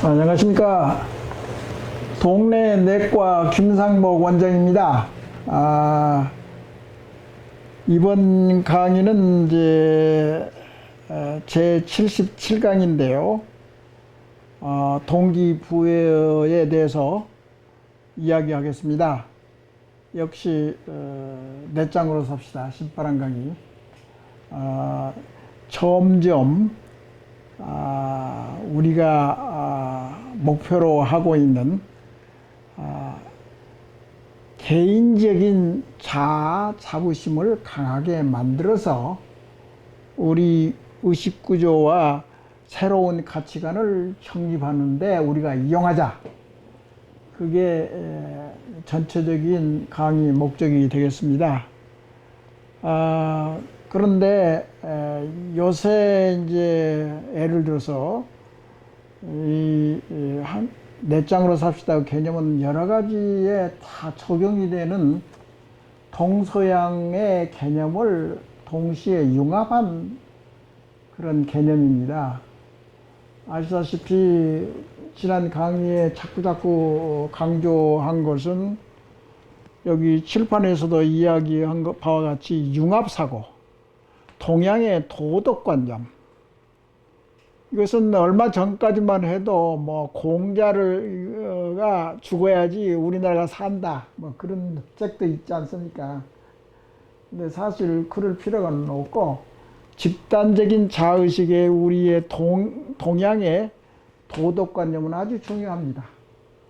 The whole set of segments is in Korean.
안녕하십니까. 동네 내과 김상목 원장입니다. 이번 강의는 이제 제 77강인데요. 동기부여에 대해서 이야기하겠습니다. 역시 내장으로 삽시다. 18강의. 점점 우리가 목표로 하고 있는 개인적인 자아 자부심을 강하게 만들어서 우리 의식구조와 새로운 가치관을 형립하는데 우리가 이용하자. 그게 전체적인 강의 목적이 되겠습니다. 그런데 요새 이제 예를 들어서 내장으로 삽시다 개념은 여러 가지에 다 적용이 되는 동서양의 개념을 동시에 융합한 그런 개념입니다. 아시다시피 지난 강의에 자꾸 강조한 것은 여기 칠판에서도 이야기한 것 바와 같이 융합사고, 동양의 도덕관념. 이것은 얼마 전까지만 해도 뭐 공자가 죽어야지 우리나라가 산다, 뭐 그런 책도 있지 않습니까? 근데 사실 그럴 필요는 없고, 집단적인 자의식에 우리의 동양의 도덕관념은 아주 중요합니다.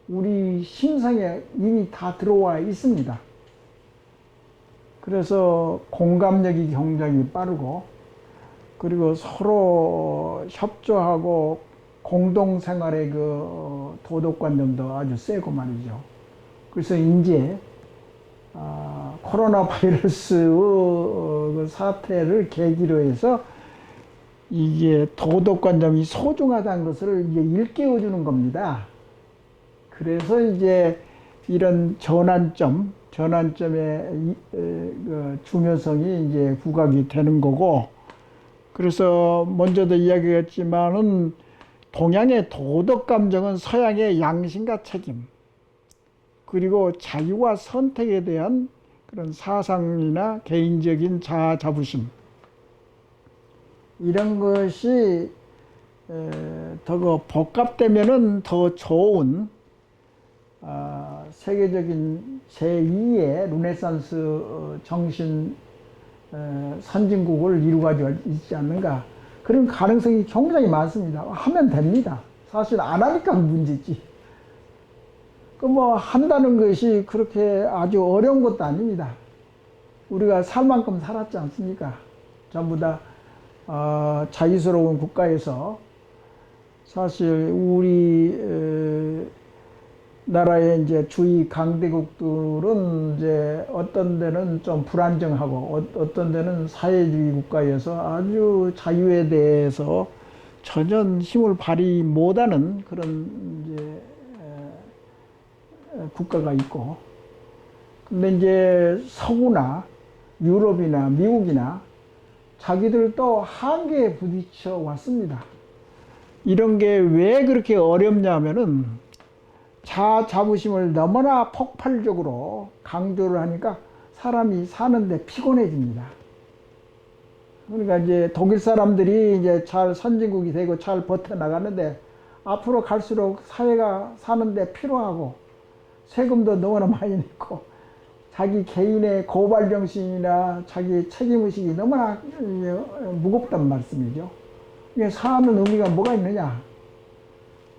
우리 심성에 이미 다 들어와 있습니다. 그래서 공감력이 굉장히 빠르고, 그리고 서로 협조하고 공동생활의 그 도덕관념도 아주 세고 말이죠. 그래서 이제 코로나 바이러스의 그 사태를 계기로 해서 이게 도덕관념이 소중하다는 것을 이제 일깨워주는 겁니다. 그래서 이제 이런 전환점의 그 중요성이 이제 부각이 되는 거고, 그래서 먼저도 이야기했지만은 동양의 도덕감정은 서양의 양심과 책임, 그리고 자유와 선택에 대한 그런 사상이나 개인적인 자아 자부심, 이런 것이 더 복합되면은 더 좋은 세계적인 제2의 르네상스 정신 선진국을 이루어가지고 있지 않는가, 그런 가능성이 굉장히 많습니다. 하면 됩니다. 사실 안 하니까 문제지. 그 뭐 한다는 것이 그렇게 아주 어려운 것도 아닙니다. 우리가 살 만큼 살았지 않습니까? 전부 다 자유스러운 국가에서 사실 우리 나라의 이제 주위 강대국들은 이제 어떤 데는 좀 불안정하고 어떤 데는 사회주의 국가에서 아주 자유에 대해서 전혀 힘을 발휘 못하는 그런 이제 국가가 있고, 근데 이제 서구나 유럽이나 미국이나 자기들도 한계에 부딪혀 왔습니다. 이런 게 왜 그렇게 어렵냐면은 자아 자부심을 너무나 폭발적으로 강조를 하니까 사람이 사는데 피곤해집니다. 그러니까 이제 독일 사람들이 이제 잘 선진국이 되고 잘 버텨나가는데 앞으로 갈수록 사회가 사는데 피로하고 세금도 너무나 많이 냈고 자기 개인의 고발 정신이나 자기 책임의식이 너무나 무겁단 말씀이죠. 이게 사는 의미가 뭐가 있느냐.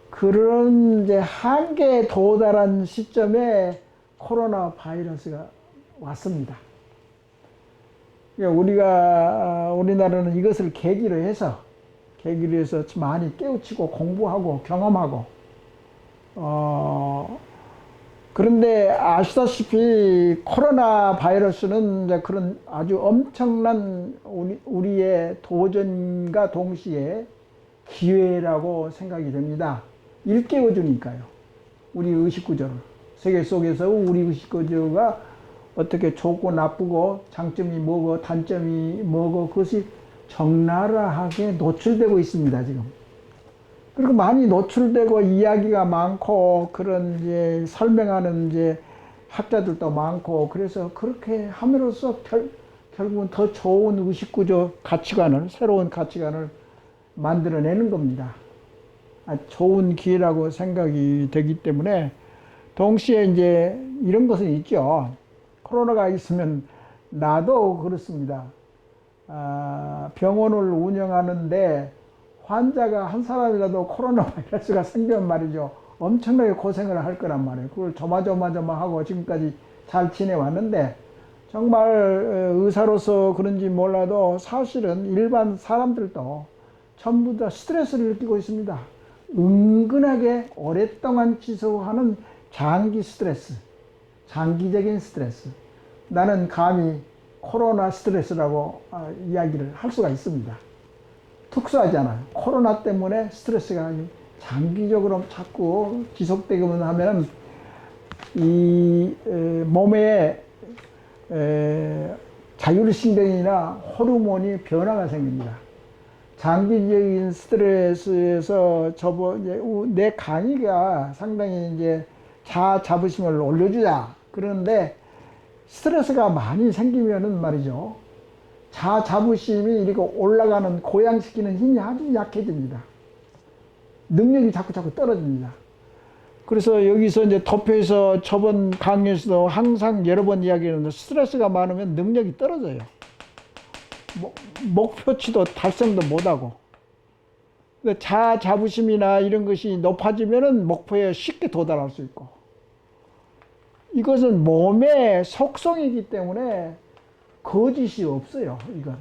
그런 이제 한계에 도달한 시점에 코로나 바이러스가 왔습니다. 우리나라는 이것을 계기로 해서 많이 깨우치고 공부하고 경험하고, 그런데 아시다시피 코로나 바이러스는 이제 그런 아주 엄청난 우리의 도전과 동시에 기회라고 생각이 됩니다. 일깨워주니까요. 우리 의식구조를. 세계 속에서 우리 의식구조가 어떻게 좋고 나쁘고 장점이 뭐고 단점이 뭐고 그것이 적나라하게 노출되고 있습니다, 지금. 그리고 많이 노출되고 이야기가 많고 그런 이제 설명하는 이제 학자들도 많고 그래서 그렇게 함으로써 결국은 더 좋은 의식구조 가치관을 새로운 가치관을 만들어내는 겁니다. 좋은 기회라고 생각이 되기 때문에 동시에 이제 이런 것은 있죠. 코로나가 있으면 나도 그렇습니다. 병원을 운영하는데 환자가 한 사람이라도 코로나 바이러스가 생기면 말이죠. 엄청나게 고생을 할 거란 말이에요. 그걸 조마조마조마하고 지금까지 잘 지내왔는데 정말 의사로서 그런지 몰라도 사실은 일반 사람들도 전부 다 스트레스를 느끼고 있습니다. 은근하게 오랫동안 지속하는 장기 스트레스, 장기적인 스트레스. 나는 감히 코로나 스트레스라고 이야기를 할 수가 있습니다. 특수하잖아요. 코로나 때문에 스트레스가 장기적으로 자꾸 지속되기만 하면 이 몸에 자율신경이나 호르몬이 변화가 생깁니다. 장기적인 스트레스에서 내 강의가 상당히 이제 자아 자부심을 올려주자. 그런데 스트레스가 많이 생기면은 말이죠. 자아 자부심이 이렇게 올라가는 고양시키는 힘이 아주 약해집니다. 능력이 자꾸 떨어집니다. 그래서 여기서 이제 도표에서 저번 강의에서도 항상 여러 번 이야기했는데 스트레스가 많으면 능력이 떨어져요. 목표치도 달성도 못하고. 자아 자부심이나 이런 것이 높아지면은 목표에 쉽게 도달할 수 있고. 이것은 몸의 속성이기 때문에 거짓이 없어요, 이건.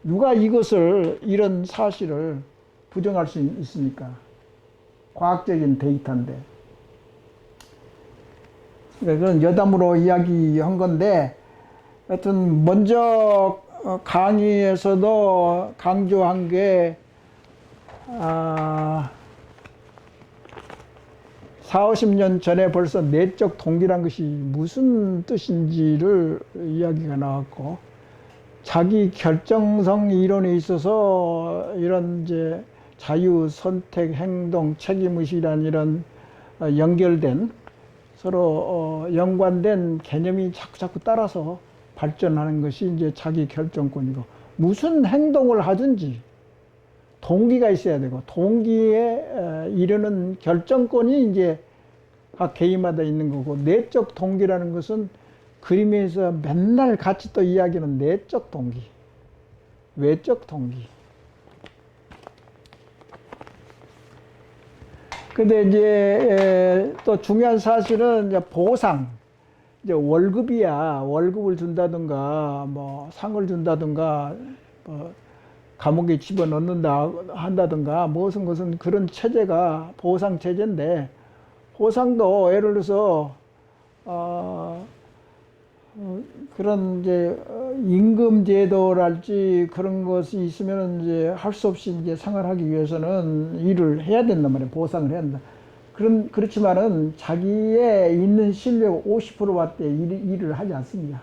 누가 이런 사실을 부정할 수 있습니까? 과학적인 데이터인데. 그건 여담으로 이야기한 건데, 하여튼, 먼저 강의에서도 강조한 게, 40, 50년 전에 벌써 내적 동기란 것이 무슨 뜻인지를 이야기가 나왔고, 자기 결정성 이론에 있어서 이런 이제 자유, 선택, 행동, 책임의식이라는 이런 연결된 서로 연관된 개념이 자꾸 따라서 발전하는 것이 이제 자기 결정권이고, 무슨 행동을 하든지 동기가 있어야 되고, 동기에 이르는 결정권이 이제 각 개인마다 있는 거고, 내적 동기라는 것은 그림에서 맨날 같이 또 이야기하는 내적 동기, 외적 동기. 근데 이제 또 중요한 사실은 이제 보상, 이제 월급을 준다든가, 뭐 상을 준다든가, 뭐 감옥에 집어넣는다 한다든가 무슨 그런 체제가 보상 체제인데, 보상도 예를 들어서 그런 이제 임금 제도랄지 그런 것이 있으면 이제 할 수 없이 이제 생활하기 위해서는 일을 해야 된단 말이에요. 보상을 해야 된다. 그렇지만은 자기의 있는 실력 50%밖에 일을 하지 않습니다.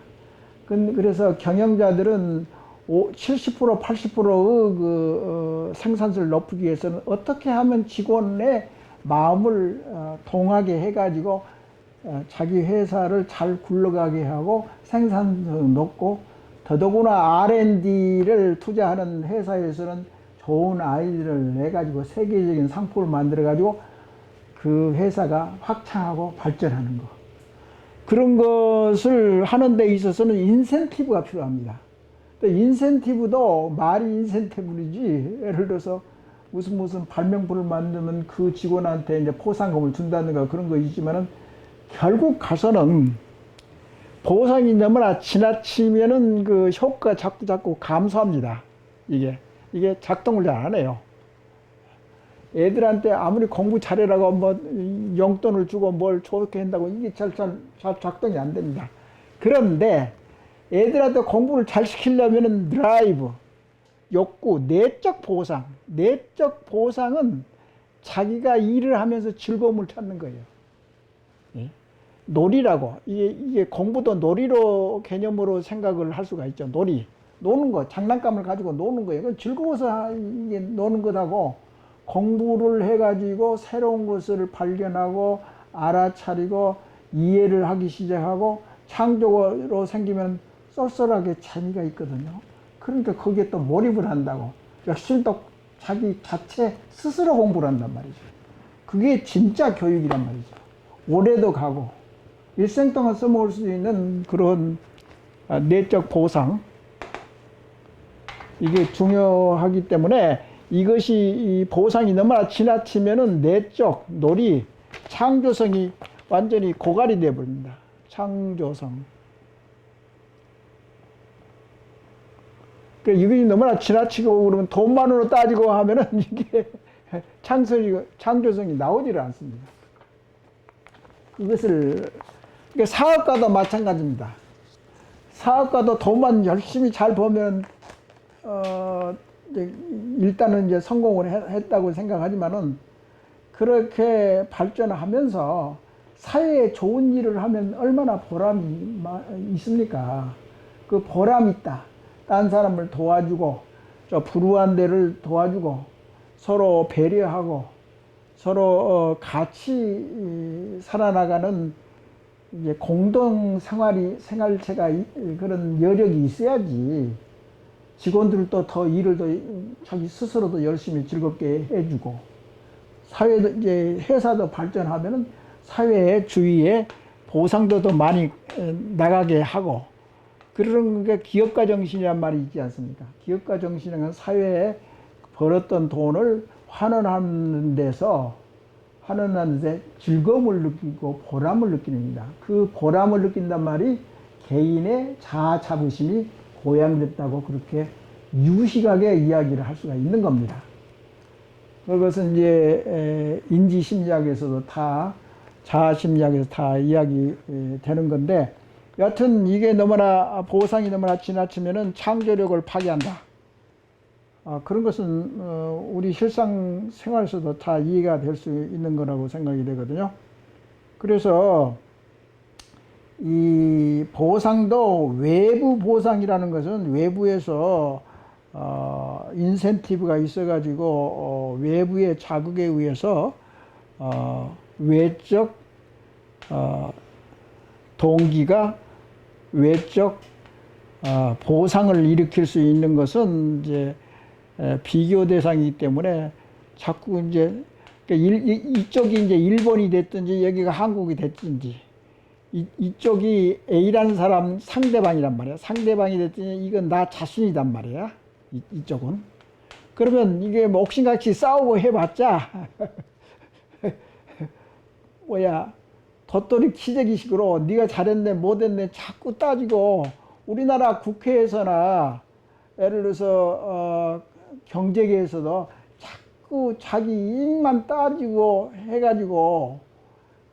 그래서 경영자들은 70%, 80%의 생산성을 높이기 위해서는 어떻게 하면 직원의 마음을 동하게 해가지고 자기 회사를 잘 굴러가게 하고 생산성 높고, 더더구나 R&D를 투자하는 회사에서는 좋은 아이디어를 내가지고 세계적인 상품을 만들어가지고 그 회사가 확장하고 발전하는 것. 그런 것을 하는 데 있어서는 인센티브가 필요합니다. 인센티브도 말이 인센티브이지, 예를 들어서 무슨 발명품을 만들면 그 직원한테 이제 포상금을 준다든가 그런 거 있지만은 결국 가서는 보상이 너무나 지나치면은 그 효과가 자꾸 감소합니다. 이게 작동을 잘 안 해요. 애들한테 아무리 공부 잘해라고 뭐 용돈을 주고 뭘 좋게 한다고 이게 잘 작동이 안 됩니다. 그런데 애들한테 공부를 잘 시키려면은 드라이브, 욕구, 내적 보상은 자기가 일을 하면서 즐거움을 찾는 거예요. 예? 놀이라고. 이게 공부도 놀이로 개념으로 생각을 할 수가 있죠. 놀이. 노는 거, 장난감을 가지고 노는 거예요. 그건 즐거워서 이게 노는 것하고 공부를 해가지고 새로운 것을 발견하고 알아차리고 이해를 하기 시작하고 창조로 생기면 쏠쏠하게 재미가 있거든요. 그러니까 거기에 또 몰입을 한다고. 열심히 또 자기 자체 스스로 공부를 한단 말이죠. 그게 진짜 교육이란 말이죠. 오래도 가고 일생 동안 써먹을 수 있는 그런 내적 보상, 이게 중요하기 때문에 이것이 이 보상이 너무나 지나치면은 내적 놀이, 창조성이 완전히 고갈이 되어 버립니다. 창조성. 이것이 너무나 지나치고 그러면 돈만으로 따지고 하면은 이게 창조성이 나오지를 않습니다. 이것을 사업가도 마찬가지입니다. 사업가도 돈만 열심히 잘 벌면 일단은 이제 성공을 했다고 생각하지만은 그렇게 발전하면서 사회에 좋은 일을 하면 얼마나 보람이 있습니까? 그 보람 있다. 딴 사람을 도와주고 저 불우한 데를 도와주고 서로 배려하고 서로 같이 살아나가는 이제 공동 생활체가 그런 여력이 있어야지 직원들도 더 일을 더 자기 스스로도 열심히 즐겁게 해주고 사회도 이제 회사도 발전하면은 사회 주위에 보상도 더 많이 나가게 하고 그런 게 기업가 정신이란 말이 있지 않습니까? 기업가 정신은 사회에 벌었던 돈을 환원하는 데서 즐거움을 느끼고 보람을 느낍니다. 그 보람을 느낀단 말이 개인의 자아 자부심이 고양됐다고 그렇게 유식하게 이야기를 할 수가 있는 겁니다. 그것은 이제 인지심리학에서도 다 자아심리학에서 다 이야기되는 건데 여하튼 이게 너무나 보상이 너무나 지나치면은 창조력을 파괴한다. 그런 것은 우리 일상생활에서도 다 이해가 될 수 있는 거라고 생각이 되거든요. 그래서 이 보상도 외부 보상이라는 것은 외부에서 인센티브가 있어가지고 외부의 자극에 의해서 외적 동기가 외적 보상을 일으킬 수 있는 것은 이제 비교 대상이기 때문에 자꾸 이제 이쪽이 이제 일본이 됐든지 여기가 한국이 됐든지 이쪽이 A라는 사람 상대방이란 말이야. 상대방이 됐든지 이건 나 자신이란 말이야. 이쪽은. 그러면 이게 뭐 옥신같이 싸우고 해봤자 뭐야 덧돌이 키재기식으로 네가 잘했네 못했네 자꾸 따지고 우리나라 국회에서나 예를 들어서 경제계에서도 자꾸 자기 이익만 따지고 해가지고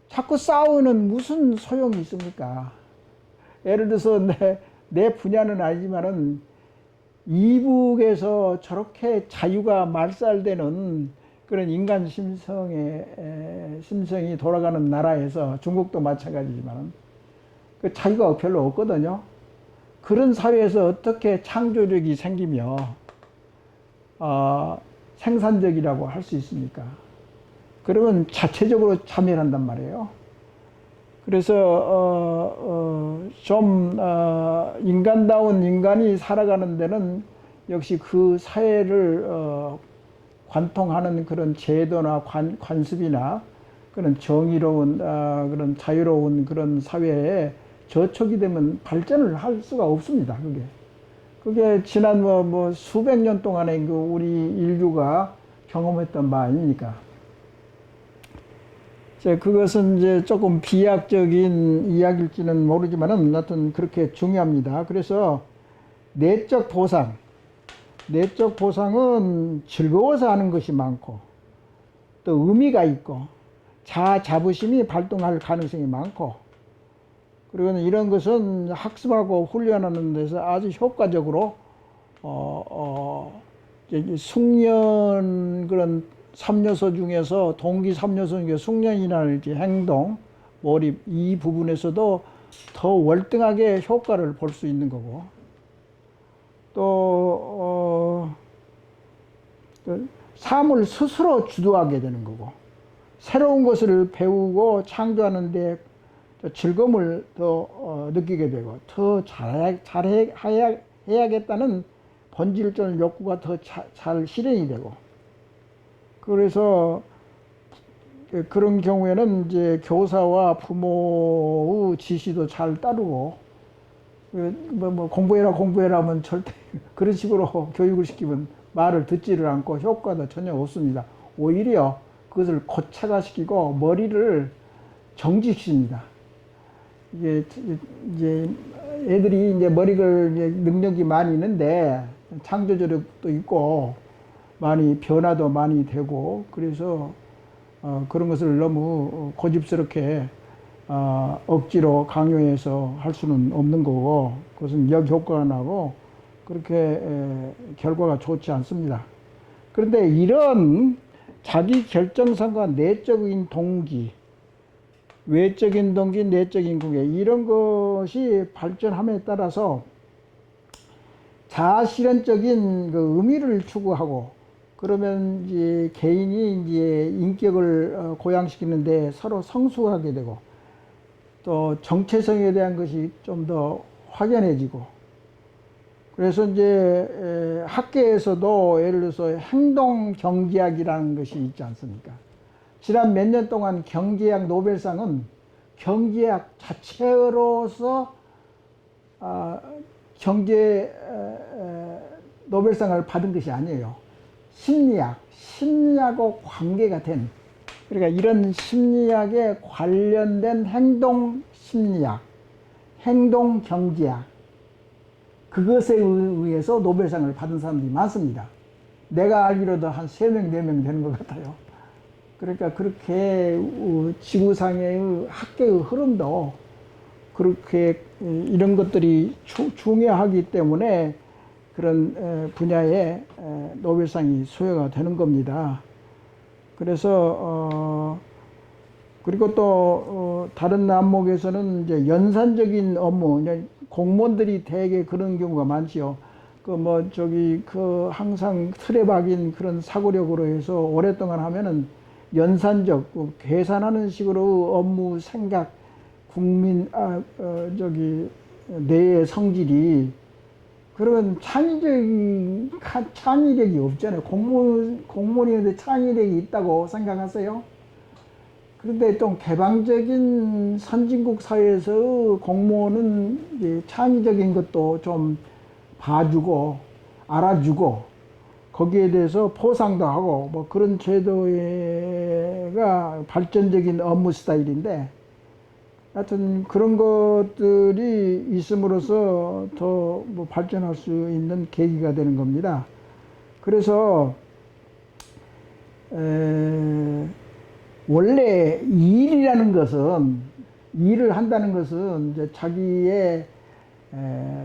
자꾸 싸우는 무슨 소용이 있습니까? 예를 들어서 내 분야는 아니지만은 이북에서 저렇게 자유가 말살되는 그런 인간 심성이 돌아가는 나라에서 중국도 마찬가지지만 그 자유가 별로 없거든요. 그런 사회에서 어떻게 창조력이 생기며 생산적이라고 할 수 있습니까? 그러면 자체적으로 자멸한단 말이에요. 그래서 좀 인간다운 인간이 살아가는 데는 역시 그 사회를 관통하는 그런 제도나 관습이나 그런 정의로운 그런 자유로운 그런 사회에 저촉이 되면 발전을 할 수가 없습니다. 그게 지난 뭐 수백 년 동안의 그 우리 인류가 경험했던 바 아닙니까? 그것은 이제 조금 비약적인 이야기일지는 모르지만은 하여튼 그렇게 중요합니다. 그래서 내적 보상은 즐거워서 하는 것이 많고 또 의미가 있고 자아 자부심이 발동할 가능성이 많고 그리고 이런 것은 학습하고 훈련하는 데서 아주 효과적으로 숙련 그런 3요소 중에서 동기 3요소 중에 숙련이라는 행동, 몰입 이 부분에서도 더 월등하게 효과를 볼 수 있는 거고 또 삶을 스스로 주도하게 되는 거고 새로운 것을 배우고 창조하는데 즐거움을 더 느끼게 되고 더 잘해야겠다는 본질적 욕구가 더 잘 실현이 되고 그래서 그런 경우에는 이제 교사와 부모의 지시도 잘 따르고 공부해라 하면 절대 그런 식으로 교육을 시키면 말을 듣지를 않고 효과도 전혀 없습니다. 오히려 그것을 고착화시키고 머리를 정지시킵니다. 이제 애들이 이제 머리를 능력이 많이 있는데 창조력도 있고 많이 변화도 많이 되고 그래서 그런 것을 너무 고집스럽게 억지로 강요해서 할 수는 없는 거고 그것은 역효과가 나고 그렇게 결과가 좋지 않습니다. 그런데 이런 자기 결정성과 내적인 동기, 외적인 동기, 내적인 관계 이런 것이 발전함에 따라서 자아실현적인 그 의미를 추구하고 그러면 이제 개인이 이제 인격을 고양시키는데 서로 성숙하게 되고 또 정체성에 대한 것이 좀 더 확연해지고 그래서 이제 학계에서도 예를 들어서 행동 경제학이라는 것이 있지 않습니까? 지난 몇 년 동안 경제학 노벨상은 경제학 자체로서 경제 노벨상을 받은 것이 아니에요. 심리학하고 관계가 된 그러니까 이런 심리학에 관련된 행동 심리학, 행동 경제학 그것에 의해서 노벨상을 받은 사람들이 많습니다. 내가 알기로도 한 3명, 4명 되는 것 같아요. 그러니까 그렇게 지구상의 학계의 흐름도 그렇게 이런 것들이 중요하기 때문에 그런 분야에 노벨상이 수여가 되는 겁니다. 그래서 그리고 또 다른 안목에서는 이제 연산적인 업무, 공무원들이 대개 그런 경우가 많지요. 항상 틀에 박인 그런 사고력으로 해서 오랫동안 하면은 연산적, 계산하는 식으로 업무 생각, 뇌의 성질이 그런 창의력이 없잖아요. 공무원이었는데 창의력이 있다고 생각하세요? 그런데 좀 개방적인 선진국 사회에서 공무원은 이제 창의적인 것도 좀 봐주고 알아주고 거기에 대해서 포상도 하고 뭐 그런 제도가 발전적인 업무 스타일인데 하여튼 그런 것들이 있음으로써 더 뭐 발전할 수 있는 계기가 되는 겁니다. 그래서 원래 일을 한다는 것은 이제 자기의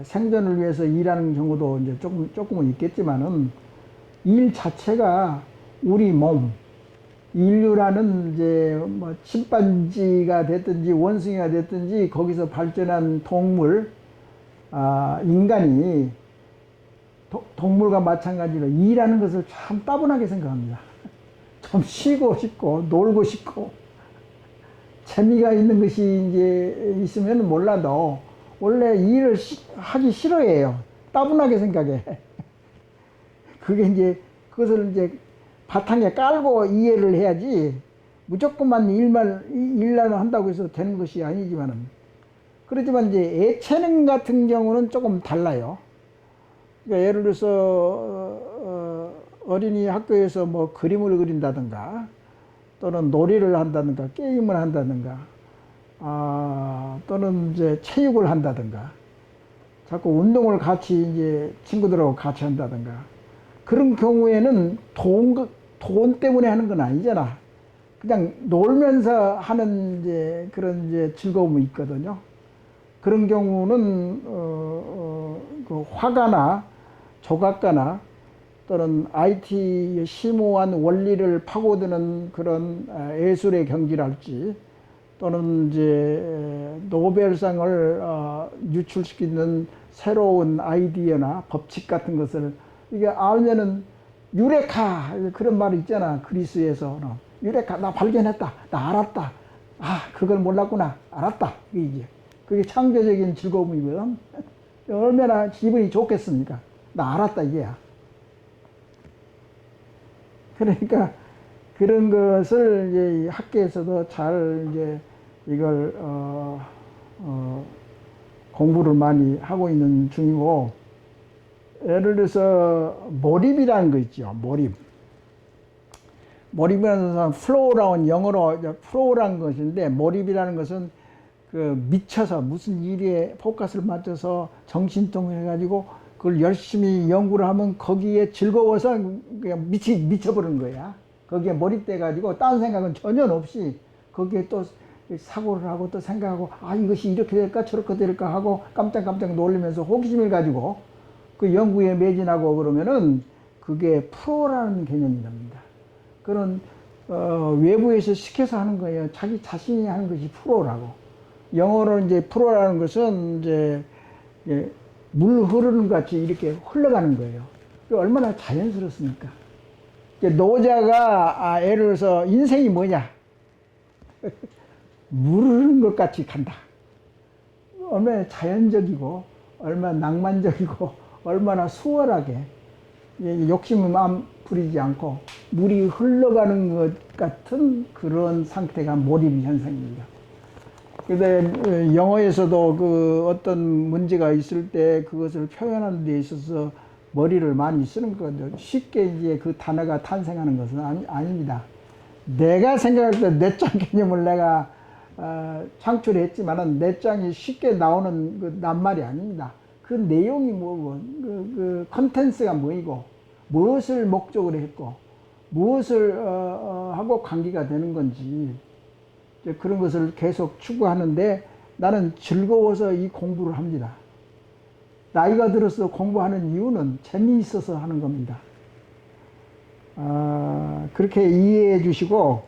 생존을 위해서 일하는 경우도 이제 조금은 있겠지만은 일 자체가 우리 몸, 인류라는 이제 뭐 침판지가 됐든지 원숭이가 됐든지 거기서 발전한 동물, 인간이 동물과 마찬가지로 일하는 것을 참 따분하게 생각합니다. 좀 쉬고 싶고 놀고 싶고 재미가 있는 것이 이제 있으면 몰라도 원래 일을 하기 싫어해요. 따분하게 생각해. 그게 이제 그것을 이제 바탕에 깔고 이해를 해야지 무조건만 일만 한다고 해서 되는 것이 아니지만은 그렇지만 이제 예체능 같은 경우는 조금 달라요. 그러니까 예를 들어서 어린이 학교에서 뭐 그림을 그린다든가 또는 놀이를 한다든가 게임을 한다든가 또는 이제 체육을 한다든가 자꾸 운동을 같이 이제 친구들하고 같이 한다든가 그런 경우에는 돈 때문에 하는 건 아니잖아. 그냥 놀면서 하는 이제 그런 이제 즐거움이 있거든요. 그런 경우는 그 화가나 조각가나 또는 IT의 심오한 원리를 파고드는 그런 예술의 경지랄지 또는 이제 노벨상을 유출시키는 새로운 아이디어나 법칙 같은 것을 이게 알면은 유레카 그런 말이 있잖아. 그리스에서는 유레카 나 발견했다, 나 알았다, 아 그걸 몰랐구나, 알았다. 그게 창조적인 즐거움이거든. 얼마나 기분이 좋겠습니까? 나 알았다 이게야. 그러니까 그런 것을 이제 학교에서도 잘 이제 이걸 공부를 많이 하고 있는 중이고, 예를 들어서 몰입이라는 거 있죠. 몰입이라는 것은 플로우라는 영어로 플로우라는 것인데, 몰입이라는 것은 그 미쳐서 무슨 일에 포커스를 맞춰서 정신동해 가지고 그걸 열심히 연구를 하면 거기에 즐거워서 그냥 미쳐버리는 거야. 거기에 몰입돼 가지고 딴 생각은 전혀 없이 거기에 또 사고를 하고 또 생각하고, 아 이것이 이렇게 될까 저렇게 될까 하고 깜짝깜짝 놀라면서 호기심을 가지고 그 연구에 매진하고 그러면은 그게 프로라는 개념이랍니다. 그런 외부에서 시켜서 하는 거예요. 자기 자신이 하는 것이 프로라고. 영어로 이제 프로라는 것은 이제 물 흐르는 것 같이 이렇게 흘러가는 거예요. 얼마나 자연스럽습니까? 노자가 예를 들어서 인생이 뭐냐? 물 흐르는 것 같이 간다. 얼마나 자연적이고 얼마나 낭만적이고 얼마나 수월하게 욕심을 마음 부리지 않고 물이 흘러가는 것 같은 그런 상태가 몰입 현상입니다. 근데 영어에서도 그 어떤 문제가 있을 때 그것을 표현하는 데 있어서 머리를 많이 쓰는 거거든요. 쉽게 이제 그 단어가 탄생하는 것은 아닙니다. 내가 생각할 때 내장 개념을 내가 창출했지만은 내장이 쉽게 나오는 그 낱말이 아닙니다. 그 내용이 뭐고, 그 컨텐츠가 뭐이고, 무엇을 목적으로 했고, 무엇을 하고 관계가 되는 건지, 그런 것을 계속 추구하는데 나는 즐거워서 이 공부를 합니다. 나이가 들어서 공부하는 이유는 재미있어서 하는 겁니다. 그렇게 이해해 주시고,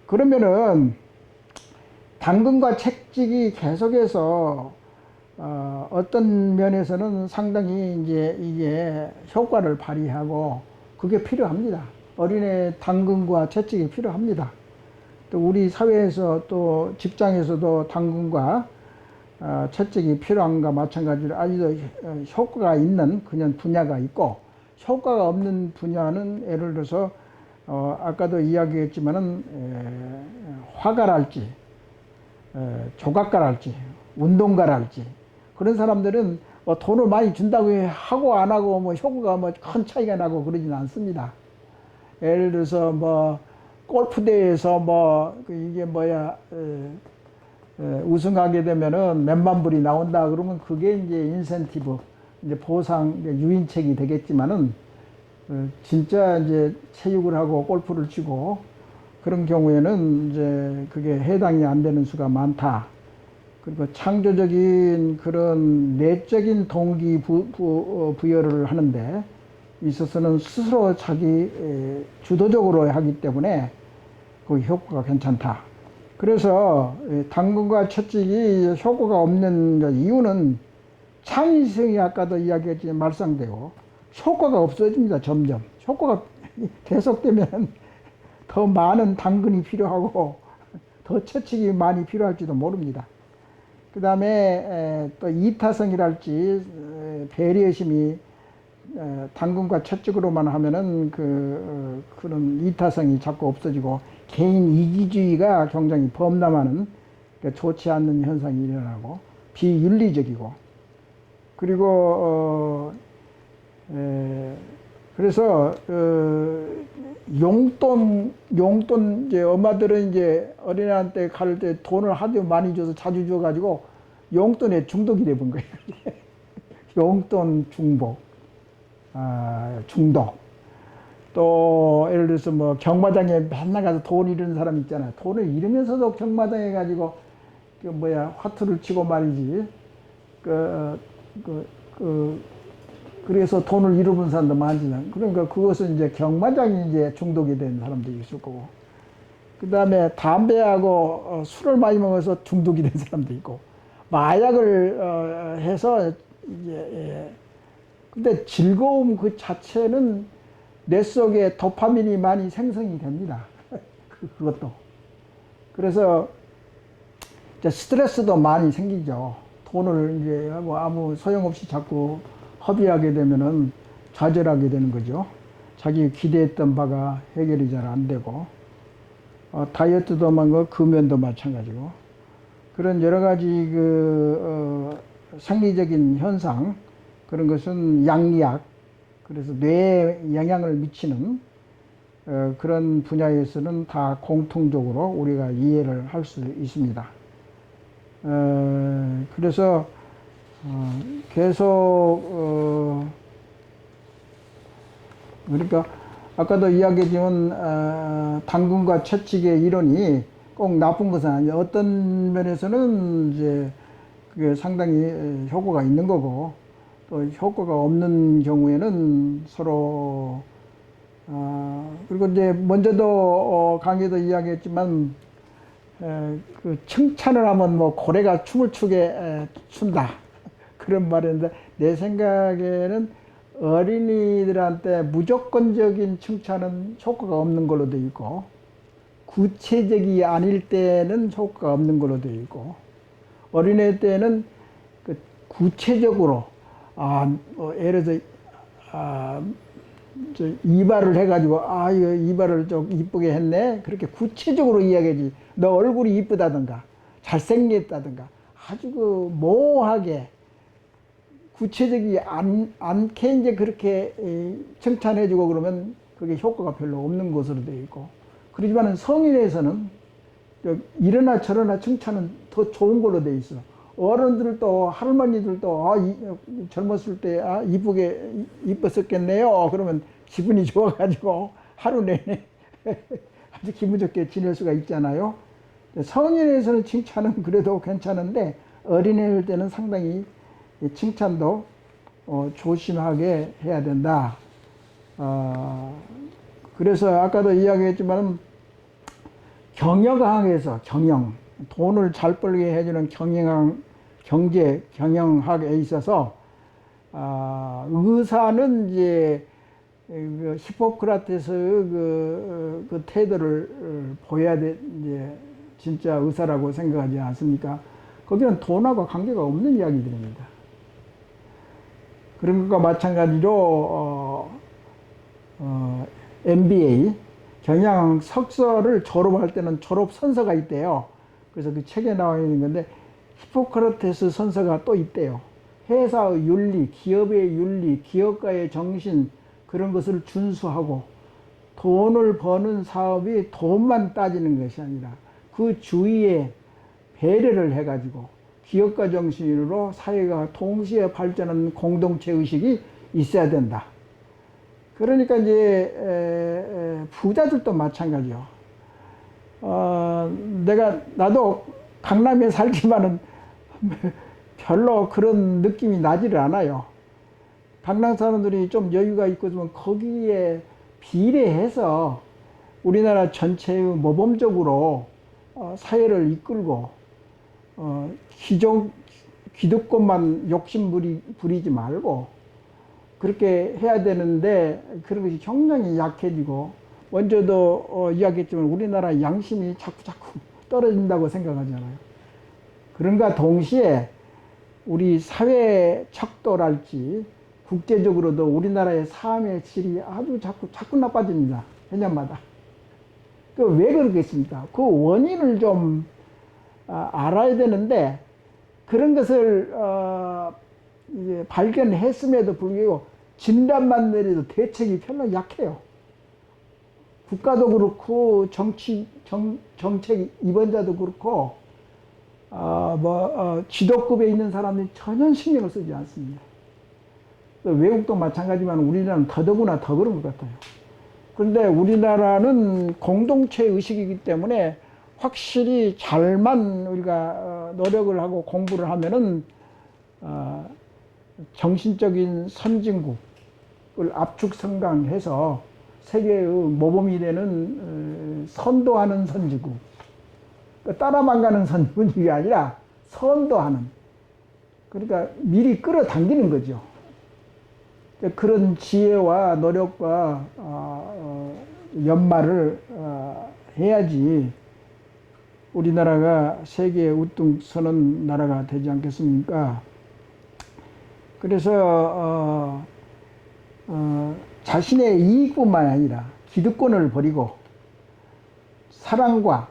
그러면은 당근과 책찍이 계속해서 어떤 면에서는 상당히 이제 이게 효과를 발휘하고 그게 필요합니다. 어린애 당근과 채찍이 필요합니다. 또 우리 사회에서 또 직장에서도 당근과 채찍이 필요한가 마찬가지로 아주 효과가 있는 그냥 분야가 있고, 효과가 없는 분야는 예를 들어서 아까도 이야기했지만은 화가랄지 조각가랄지 운동가랄지 그런 사람들은 돈을 많이 준다고 하고 안 하고 뭐 효과가 뭐 큰 차이가 나고 그러지는 않습니다. 예를 들어서 뭐 골프 대회에서 뭐 이게 뭐야 우승하게 되면은 몇만 불이 나온다 그러면 그게 이제 인센티브, 이제 보상, 이제 유인책이 되겠지만은 진짜 이제 체육을 하고 골프를 치고 그런 경우에는 이제 그게 해당이 안 되는 수가 많다. 그리고 창조적인 그런 내적인 동기 부여를 하는데 있어서는 스스로 자기 주도적으로 하기 때문에 그 효과가 괜찮다. 그래서 당근과 채찍이 효과가 없는 이유는 창의성이 아까도 이야기했지만 말상되고 효과가 없어집니다. 점점 효과가 계속되면 더 많은 당근이 필요하고 더 채찍이 많이 필요할지도 모릅니다. 그 다음에 또 이타성이랄지 배려심이 당근과 채찍으로만 하면은 그런 이타성이 자꾸 없어지고 개인 이기주의가 굉장히 범람하는 좋지 않는 현상이 일어나고 비윤리적이고, 그리고 그래서 용돈 이제 엄마들은 이제 어린애한테 갈 때 돈을 하도 많이 줘서 자주 줘가지고 용돈에 중독이 돼 본 거예요. 용돈 중독. 또 예를 들어서 뭐 경마장에 맨날 가서 돈 잃은 사람 있잖아요. 돈을 잃으면서도 경마장에 가지고 화투를 치고 말이지. 그래서 돈을 잃어본 사람도 많지만, 그러니까 그것은 이제 경마장이 이제 중독이 된 사람도 있을 거고, 그다음에 담배하고 술을 많이 먹어서 중독이 된 사람도 있고, 마약을 해서 이제 근데 즐거움 그 자체는 뇌 속에 도파민이 많이 생성이 됩니다. 그것도. 그래서 이제 스트레스도 많이 생기죠. 돈을 이제 뭐 아무 소용없이 자꾸 허비하게 되면은 좌절하게 되는 거죠. 자기 기대했던 바가 해결이 잘 안 되고, 다이어트도 뭐 금연도 마찬가지고, 그런 여러 가지 생리적인 현상, 그런 것은 양리학, 그래서 뇌에 영향을 미치는 그런 분야에서는 다 공통적으로 우리가 이해를 할 수 있습니다. 그래서 계속 그러니까 아까도 이야기했지만 당근과 채찍의 이론이 꼭 나쁜 것은 아니에요. 어떤 면에서는 이제 그게 상당히 효과가 있는 거고, 또 효과가 없는 경우에는 서로 그리고 이제 먼저도 강의도 이야기했지만 그 칭찬을 하면 뭐 고래가 춤을 추게 춘다 그런 말인데, 내 생각에는 어린이들한테 무조건적인 칭찬은 효과가 없는 걸로 되어 있고, 구체적이 아닐 때는 효과가 없는 걸로 되어 있고, 어린애 때는 그 구체적으로 예를 들어 저 이발을 해가지고 이거 이발을 좀 이쁘게 했네, 그렇게 구체적으로 이야기하지. 너 얼굴이 이쁘다든가 잘생겼다든가 아주 그 모호하게 구체적이 않게 이제 그렇게 칭찬해주고 그러면 그게 효과가 별로 없는 것으로 되어 있고, 그렇지만 성인에서는 이러나 저러나 칭찬은 더 좋은 걸로 되어 있어. 어른들도 할머니들도 젊었을 때 이뻤었겠네요. 그러면 기분이 좋아가지고 하루 내내 아주 기분 좋게 지낼 수가 있잖아요. 성인에서는 칭찬은 그래도 괜찮은데, 어린애일 때는 상당히 칭찬도 조심하게 해야 된다. 그래서 아까도 이야기했지만 경영학에서 돈을 잘 벌게 해주는 경제 경영학에 있어서 의사는 이제 그 히포크라테스 그 태도를 보여야 돼, 이제 진짜 의사라고 생각하지 않습니까? 거기는 돈하고 관계가 없는 이야기들입니다. 그런 것과 마찬가지로 MBA 경영 석사를 졸업할 때는 졸업 선서가 있대요. 그래서 그 책에 나와 있는 건데, 히포크라테스 선서가 또 있대요. 회사의 윤리, 기업의 윤리, 기업가의 정신, 그런 것을 준수하고, 돈을 버는 사업이 돈만 따지는 것이 아니라 그 주위에 배려를 해가지고 기업가 정신으로 사회가 동시에 발전하는 공동체 의식이 있어야 된다. 그러니까 이제 부자들도 마찬가지요. 나도 강남에 살지만은 별로 그런 느낌이 나지를 않아요. 강남 사람들이 좀 여유가 있고 좀 거기에 비례해서 우리나라 전체의 모범적으로 사회를 이끌고 기득권만 욕심 부리지 말고 그렇게 해야 되는데, 그런 것이 굉장히 약해지고, 먼저도 이야기했지만 우리나라 양심이 자꾸 떨어진다고 생각하잖아요. 그런가 동시에 우리 사회 척도랄지 국제적으로도 우리나라의 삶의 질이 아주 자꾸 나빠집니다. 해년마다. 왜 그러겠습니까? 그 원인을 좀 알아야 되는데, 그런 것을 이제 발견했음에도 불구하고 진단만 내려도 대책이 별로 약해요. 국가도 그렇고 정책 입원자도 그렇고 지도급에 있는 사람들이 전혀 신경을 쓰지 않습니다. 외국도 마찬가지지만 우리나라는 더더구나 더 그런 것 같아요. 그런데 우리나라는 공동체 의식이기 때문에 확실히 잘만 우리가 노력을 하고 공부를 하면은 정신적인 선진국을 압축 성강해서 세계의 모범이 되는 선도하는 선지국. 따라만 가는 선지국이 아니라 선도하는. 그러니까 미리 끌어당기는 거죠. 그런 지혜와 노력과 연말을 해야지 우리나라가 세계에 우뚝 서는 나라가 되지 않겠습니까? 그래서 자신의 이익뿐만 아니라 기득권을 버리고 사랑과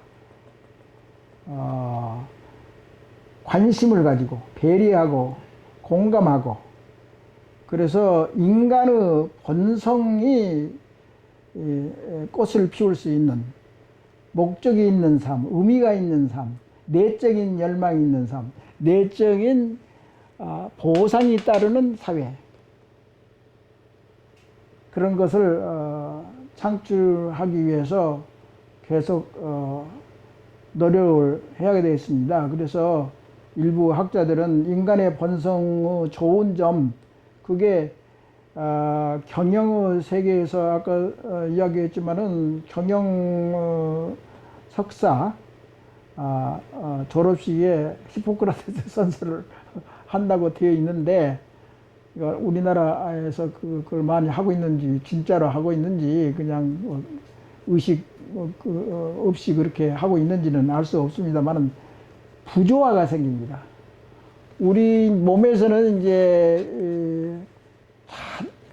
관심을 가지고 배려하고 공감하고, 그래서 인간의 본성이 꽃을 피울 수 있는, 목적이 있는 삶, 의미가 있는 삶, 내적인 열망이 있는 삶, 내적인 보상이 따르는 사회, 그런 것을 창출하기 위해서 계속 노력을 해야 되겠습니다. 그래서 일부 학자들은 인간의 본성의 좋은 점, 그게 경영의 세계에서 아까 이야기했지만은 경영 석사 졸업식에 히포크라테스 선서를 한다고 되어 있는데, 우리나라에서 그걸 많이 하고 있는지, 진짜로 하고 있는지, 그냥 의식 없이 그렇게 하고 있는지는 알 수 없습니다만은 부조화가 생깁니다. 우리 몸에서는 이제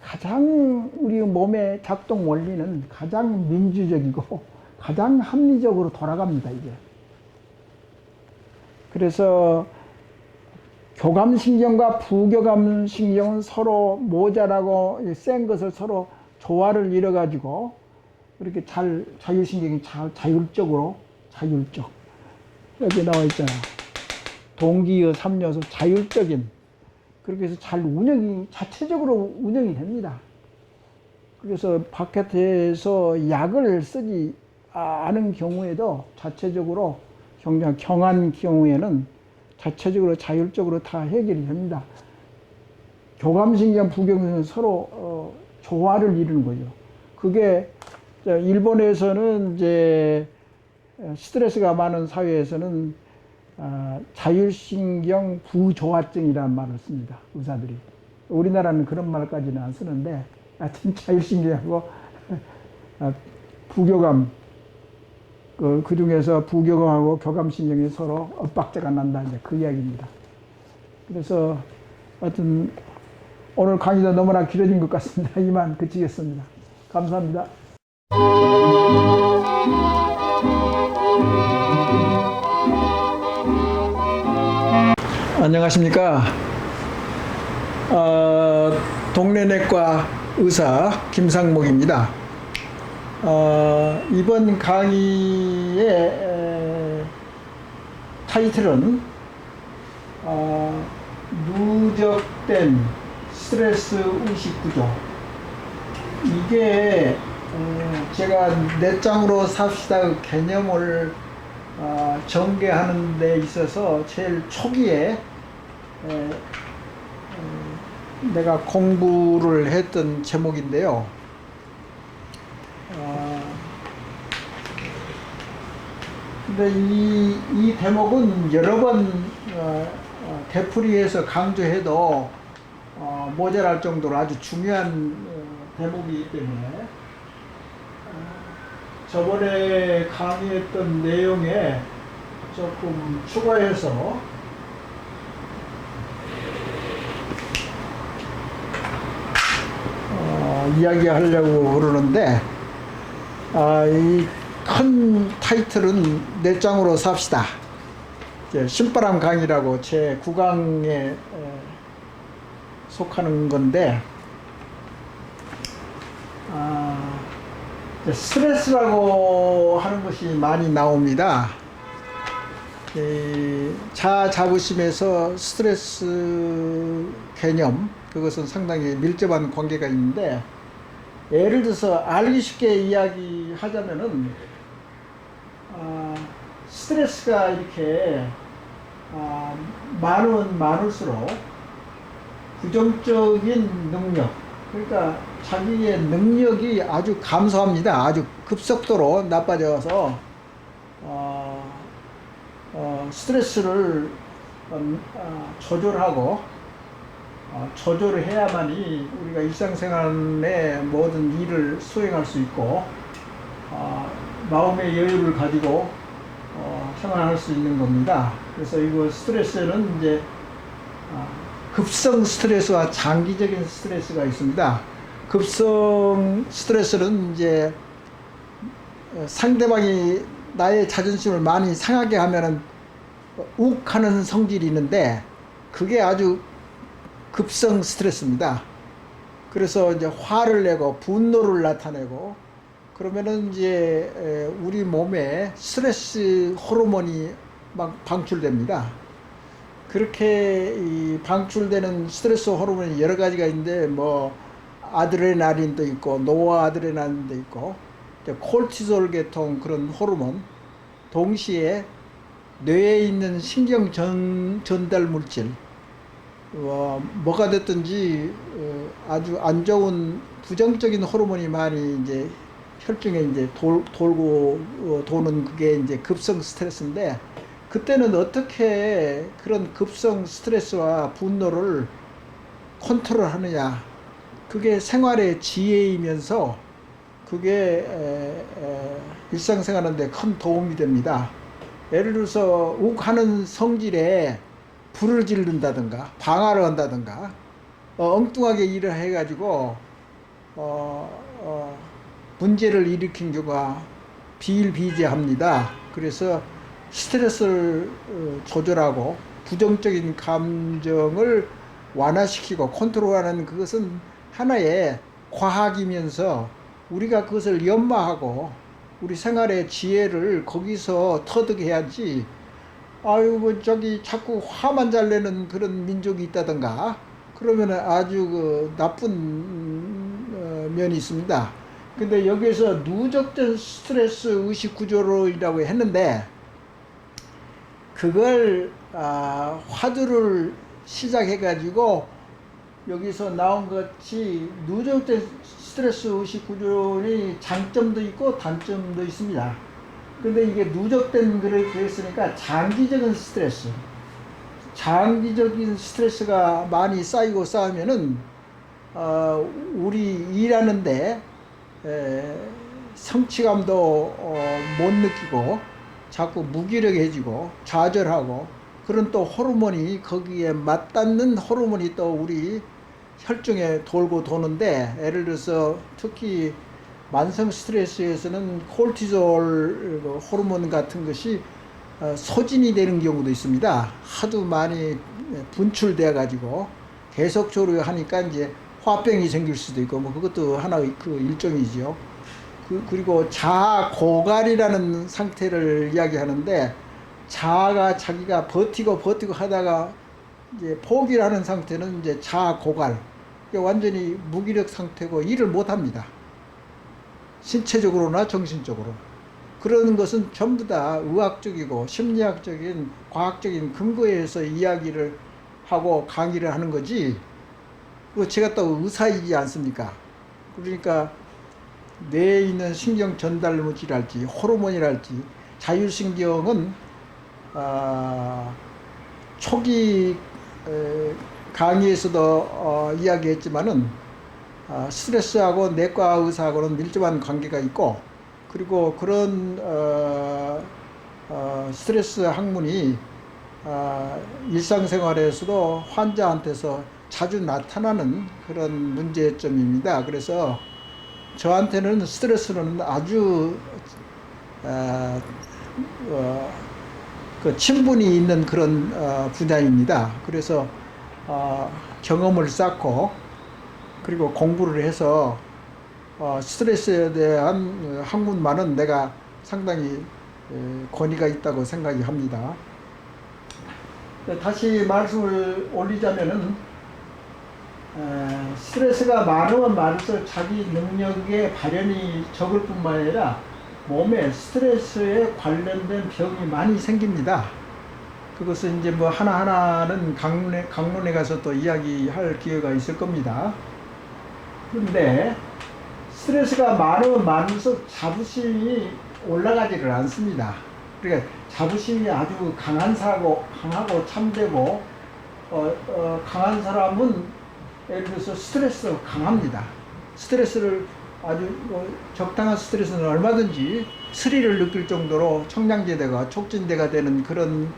가장 우리 몸의 작동 원리는 가장 민주적이고 가장 합리적으로 돌아갑니다, 이게. 그래서 교감신경과 부교감신경은 서로 모자라고 센 것을 서로 조화를 이뤄가지고 이렇게 자율신경이 자율적. 여기 나와 있잖아. 동기의 3요소, 자율적인. 그렇게 해서 자체적으로 운영이 됩니다. 그래서 바깥에서 약을 쓰지 않은 경우에도 자체적으로, 경한 경우에는 자체적으로 자율적으로 다 해결이 됩니다. 교감신경, 부교감신경 서로 조화를 이루는 거죠. 그게 일본에서는 이제 스트레스가 많은 사회에서는 자율신경 부조화증이라는 말을 씁니다, 의사들이. 우리나라는 그런 말까지는 안 쓰는데, 하여튼 자율신경하고 부교감, 그 중에서 부교감하고 교감신경이 서로 엇박자가 난다, 이제 그 이야기입니다. 그래서 하여튼 오늘 강의도 너무나 길어진 것 같습니다. 이만 그치겠습니다. 감사합니다. 안녕하십니까. 동네내과 의사 김상목입니다. 이번 강의의 타이틀은 누적된 스트레스 의식 구조. 이게 제가 내장으로 삽시다 개념을 전개하는 데 있어서 제일 초기에 내가 공부를 했던 제목인데요. 근데 이 대목은 여러 번 되풀이해서 강조해도 모자랄 정도로 아주 중요한 대목이기 때문에 저번에 강의했던 내용에 조금 추가해서 이야기하려고 그러는데, 이 큰 타이틀은 내장으로 삽시다. 신바람 강의라고 제 9강에 속하는 건데, 스트레스라고 하는 것이 많이 나옵니다. 자아 자부심에서 스트레스 개념, 그것은 상당히 밀접한 관계가 있는데, 예를 들어서 알기 쉽게 이야기하자면은 스트레스가 이렇게 많을수록 부정적인 능력, 그러니까 자기의 능력이 아주 감소합니다. 아주 급속도로 나빠져서 스트레스를 조절하고 조절을 해야만이 우리가 일상생활의 모든 일을 수행할 수 있고 마음의 여유를 가지고 생활할 수 있는 겁니다. 그래서 이거 스트레스는 이제 급성 스트레스와 장기적인 스트레스가 있습니다. 급성 스트레스는 이제 상대방이 나의 자존심을 많이 상하게 하면은 욱하는 성질이 있는데 그게 아주 급성 스트레스입니다. 그래서 이제 화를 내고 분노를 나타내고 그러면은 이제 우리 몸에 스트레스 호르몬이 막 방출됩니다. 그렇게 이 방출되는 스트레스 호르몬이 여러 가지가 있는데 뭐 아드레날린도 있고 노아드레날린도 있고 콜티졸 계통 그런 호르몬, 동시에 뇌에 있는 신경 전달 물질 뭐가 됐든지 아주 안 좋은 부정적인 호르몬이 많이 이제 혈중에 이제 돌고 도는 그게 이제 급성 스트레스인데, 그때는 어떻게 그런 급성 스트레스와 분노를 컨트롤 하느냐, 그게 생활의 지혜이면서 그게 일상생활하는데 큰 도움이 됩니다. 예를 들어서 욱하는 성질에 불을 지른다든가 방화를 한다든가 엉뚱하게 일을 해가지고 문제를 일으킨 경우가 비일비재합니다. 그래서 스트레스를 조절하고 부정적인 감정을 완화시키고 컨트롤하는 그것은 하나의 과학이면서 우리가 그것을 연마하고 우리 생활의 지혜를 거기서 터득해야지, 아유 뭐 저기 자꾸 화만 잘 내는 그런 민족이 있다던가 그러면 아주 그 나쁜 면이 있습니다. 근데 여기서 누적된 스트레스 의식 구조로이라고 했는데, 그걸 화두를 시작해 가지고 여기서 나온 것 같이 누적된 스트레스 의식 구조의 장점도 있고 단점도 있습니다. 근데 이게 누적된 글을 그랬으니까 장기적인 스트레스, 장기적인 스트레스가 많이 쌓이고 쌓으면은 우리 일하는데 성취감도 못 느끼고 자꾸 무기력해지고 좌절하고, 그런 또 호르몬이 거기에 맞닿는 호르몬이 또 우리 혈중에 돌고 도는데, 예를 들어서 특히 만성 스트레스에서는 콜티졸 호르몬 같은 것이 소진이 되는 경우도 있습니다. 하도 많이 분출돼 가지고 계속적으로 하니까 이제 화병이 생길 수도 있고 뭐 그것도 하나의 그 일종이죠. 그리고 자아 고갈이라는 상태를 이야기하는데, 자아가 자기가 버티고 하다가 이제 포기를 하는 상태는 이제 자아 고갈, 완전히 무기력 상태고 일을 못 합니다. 신체적으로나 정신적으로. 그런 것은 전부 다 의학적이고 심리학적인 과학적인 근거에서 이야기를 하고 강의를 하는 거지, 제가 또 의사이지 않습니까? 그러니까 뇌에 있는 신경 전달 물질이랄지 호르몬이랄지 자율신경은 초기 강의에서도 이야기했지만은 스트레스하고 내과 의사하고는 밀접한 관계가 있고, 그리고 그런 스트레스 학문이 일상생활에서도 환자한테서 자주 나타나는 그런 문제점입니다. 그래서 저한테는 스트레스는 아주 그 친분이 있는 그런 분야입니다. 그래서 경험을 쌓고 그리고 공부를 해서 스트레스에 대한 학문만은 내가 상당히 권위가 있다고 생각이 합니다. 다시 말씀을 올리자면은 스트레스가 많으면 많을수록 자기 능력의 발현이 적을 뿐만 아니라 몸에 스트레스에 관련된 병이 많이 생깁니다. 그것은 이제 뭐 하나하나는 강론에 가서 또 이야기할 기회가 있을 겁니다. 그런데 스트레스가 많으면 많을수록 자부심이 올라가지를 않습니다. 그러니까 자부심이 아주 강하고 참되고 강한 사람은 예를 들어서 스트레스가 강합니다. 스트레스를 아주 적당한 스트레스는 얼마든지 스릴을 느낄 정도로 청량제대가 촉진대가 되는 그런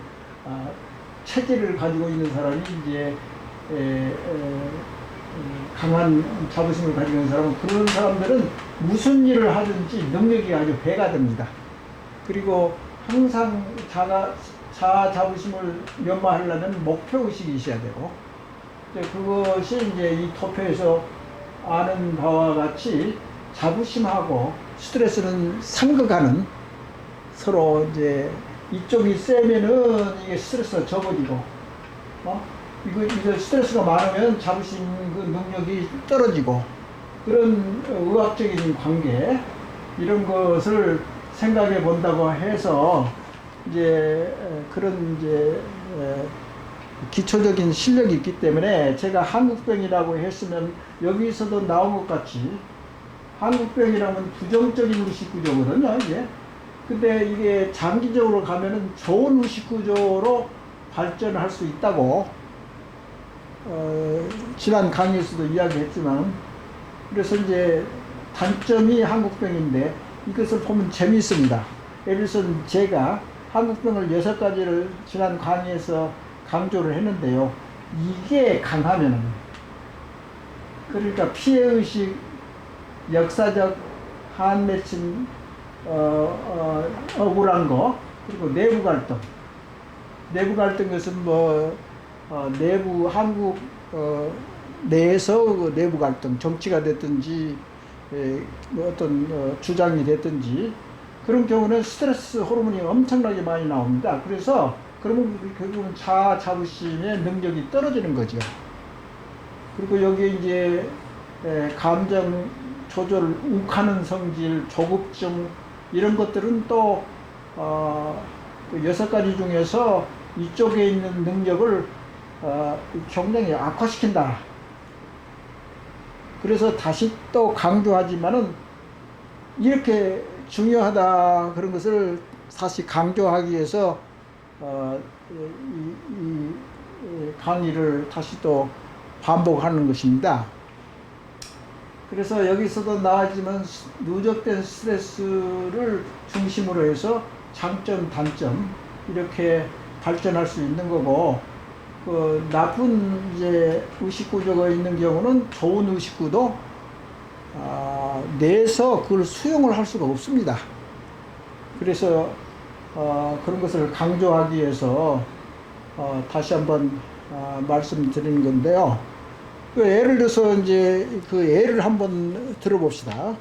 체질을 가지고 있는 사람이 이제 강한 자부심을 가지고 있는 사람은, 그런 사람들은 무슨 일을 하든지 능력이 아주 배가 됩니다. 그리고 항상 자아 자부심을 연마하려면 목표의식이 있어야 되고, 그것이 이제 이 토표에서 아는 바와 같이 자부심하고 스트레스는 상극하는, 서로 이제 이쪽이 세면은 이게 스트레스가 적어지고, 이거 스트레스가 많으면 자부심 그 능력이 떨어지고, 그런 의학적인 관계, 이런 것을 생각해 본다고 해서 이제 그런 이제 기초적인 실력이 있기 때문에, 제가 한국병이라고 했으면 여기서도 나온 것 같이 한국병이라면 부정적인 의식구조거든요, 이게. 근데 이게 장기적으로 가면은 좋은 의식구조로 발전할 수 있다고 지난 강의에서도 이야기했지만, 그래서 이제 단점이 한국병인데 이것을 보면 재미있습니다. 예를 들어서 제가 한국병을 6가지를 지난 강의에서 강조를 했는데요. 이게 강하면은, 그러니까 피해의식, 역사적 한맺힘, 억울한 거, 그리고 내부 갈등. 내부 갈등 것은 내부 한국 내에서 그 내부 갈등, 정치가 됐든지 어떤 주장이 됐든지, 그런 경우는 스트레스 호르몬이 엄청나게 많이 나옵니다. 그래서 그러면 결국은 자아 자부심의 능력이 떨어지는 거죠. 그리고 여기 이제 감정 조절, 욱하는 성질, 조급증, 이런 것들은 또 6가지 중에서 이쪽에 있는 능력을 굉장히 악화시킨다. 그래서 다시 또 강조하지만은, 이렇게 중요하다 그런 것을 다시 강조하기 위해서 이 강의를 다시 또 반복하는 것입니다. 그래서 여기서도 나왔지만 누적된 스트레스를 중심으로 해서 장점, 단점 이렇게 발전할 수 있는 거고, 나쁜 이제 의식구조가 있는 경우는 좋은 의식구도 내서 그걸 수용을 할 수가 없습니다. 그래서 그런 것을 강조하기 위해서 다시 한번 말씀드리는 건데요. 예를 들어서 이제 그 예를 한번 들어봅시다.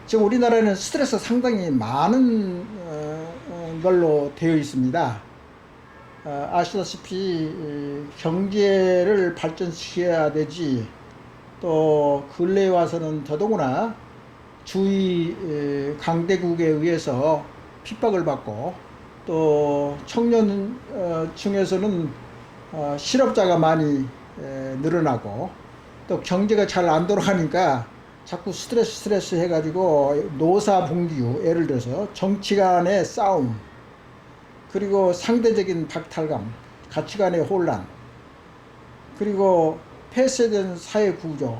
지금 우리나라에는 스트레스 상당히 많은 걸로 되어 있습니다. 아시다시피 경제를 발전시켜야 되지, 또 근래에 와서는 더더구나 주위 강대국에 의해서 핍박을 받고, 또 청년층에서는 실업자가 많이 늘어나고, 또 경제가 잘 안 돌아가니까 자꾸 스트레스 해가지고 노사분규, 예를 들어서 정치 간의 싸움, 그리고 상대적인 박탈감, 가치관의 혼란, 그리고 폐쇄된 사회 구조,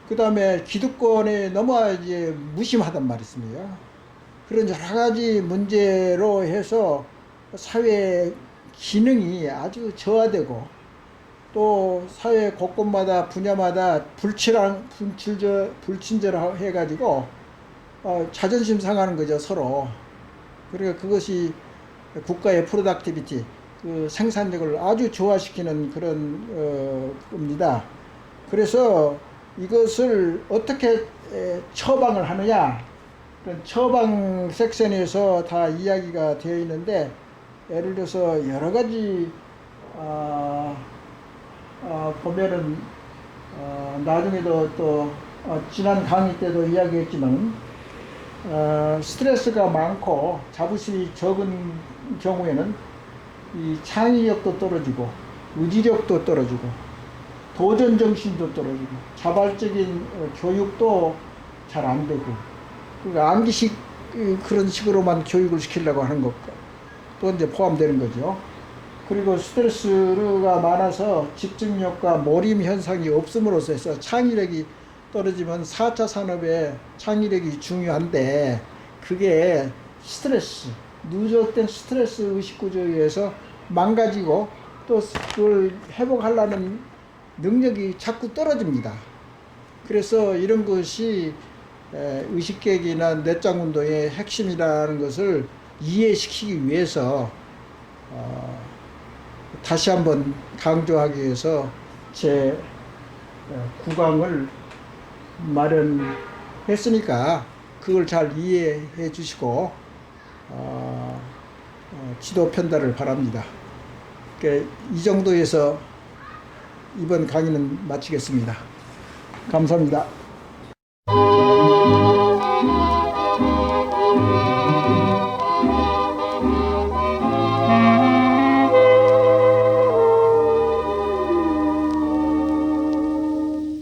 그 다음에 기득권에 너무 이제 무심하단 말이었습니다. 그런 여러 가지 문제로 해서 사회 기능이 아주 저하되고, 또 사회 곳곳마다 분야마다 불친절해가지고 자존심 상하는 거죠, 서로. 그러니까 그것이 국가의 프로덕티비티, 그 생산력을 아주 저하시키는 그런 겁니다. 그래서 이것을 어떻게 처방을 하느냐, 그런 처방 섹션에서 다 이야기가 되어 있는데, 예를 들어서 여러 가지 보면은 나중에도 또 지난 강의 때도 이야기했지만, 스트레스가 많고 자부심이 적은 경우에는 이 창의력도 떨어지고 의지력도 떨어지고, 도전 정신도 떨어지고 자발적인 교육도 잘 안 되고 그러니까 암기식 그런 식으로만 교육을 시키려고 하는 것도 이제 포함되는 거죠. 그리고 스트레스가 많아서 집중력과 몰입 현상이 없음으로써 해서 창의력이 떨어지면 4차 산업의 창의력이 중요한데 그게 스트레스, 누적된 스트레스 의식구조에 의해서 망가지고 또 그걸 회복하려는 능력이 자꾸 떨어집니다. 그래서 이런 것이 의식계획이나 내장운동의 핵심이라는 것을 이해시키기 위해서 다시 한번 강조하기 위해서 제 9강을 마련했으니까 그걸 잘 이해해 주시고 지도 편달을 바랍니다. 그러니까 이 정도에서 이번 강의는 마치겠습니다. 감사합니다.